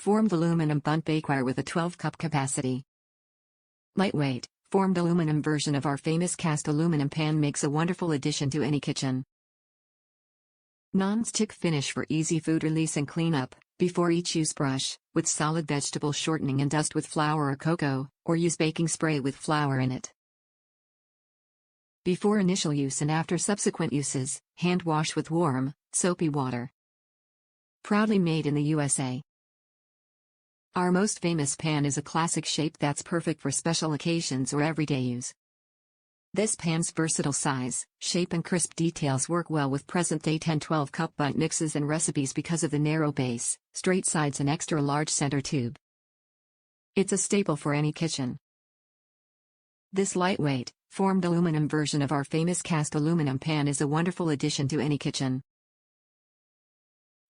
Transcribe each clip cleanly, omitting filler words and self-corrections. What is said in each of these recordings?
Formed aluminum Bundt bakeware with a 12-cup capacity. Lightweight, formed aluminum version of our famous cast aluminum pan makes a wonderful addition to any kitchen. Non-stick finish for easy food release and cleanup. Before each use, brush with solid vegetable shortening and dust with flour or cocoa, or use baking spray with flour in it. Before initial use and after subsequent uses, hand wash with warm, soapy water. Proudly made in the USA. Our most famous pan is a classic shape that's perfect for special occasions or everyday use. This pan's versatile size, shape and crisp details work well with present-day 10-12 cup Bundt mixes and recipes because of the narrow base, straight sides and extra-large center tube. It's a staple for any kitchen. This lightweight, formed aluminum version of our famous cast aluminum pan is a wonderful addition to any kitchen.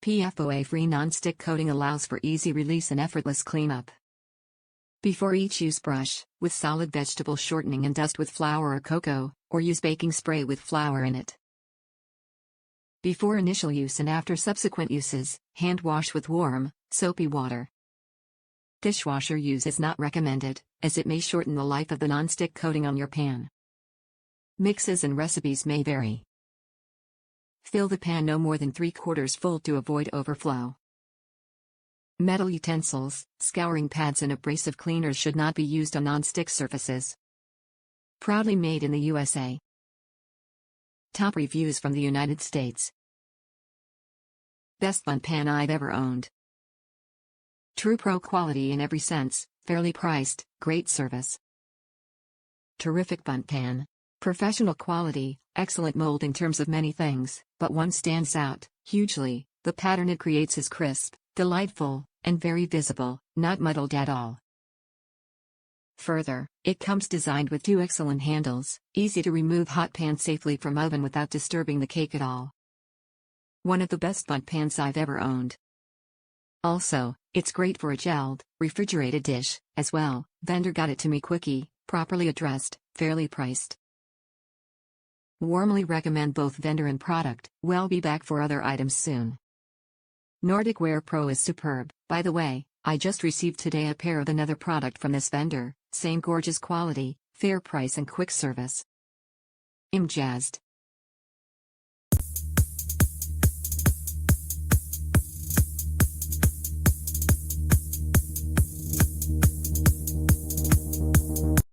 PFOA-free non-stick coating allows for easy release and effortless cleanup. Before each use, brush with solid vegetable shortening and dust with flour or cocoa, or use baking spray with flour in it. Before initial use and after subsequent uses, hand wash with warm, soapy water. Dishwasher use is not recommended, as it may shorten the life of the non-stick coating on your pan. Mixes and recipes may vary. Fill the pan no more than 3/4 full to avoid overflow. Metal utensils, scouring pads and abrasive cleaners should not be used on non-stick surfaces. Proudly made in the USA. Top reviews from the United States. Best Bundt pan I've ever owned. True pro quality in every sense, fairly priced, great service. Terrific Bundt pan. Professional quality, excellent mold in terms of many things, but one stands out hugely. The pattern it creates is crisp, delightful, and very visible, not muddled at all. Further, it comes designed with 2 excellent handles, easy to remove hot pan safely from oven without disturbing the cake at all. One of the best Bundt pans I've ever owned. Also, it's great for a gelled, refrigerated dish, as well. Vendor got it to me quickie, properly addressed, fairly priced. Warmly recommend both vendor and product. We'll be back for other items soon. Nordic Ware Pro is superb. By the way, I just received today a pair of another product from this vendor, same gorgeous quality, fair price and quick service. I'm jazzed.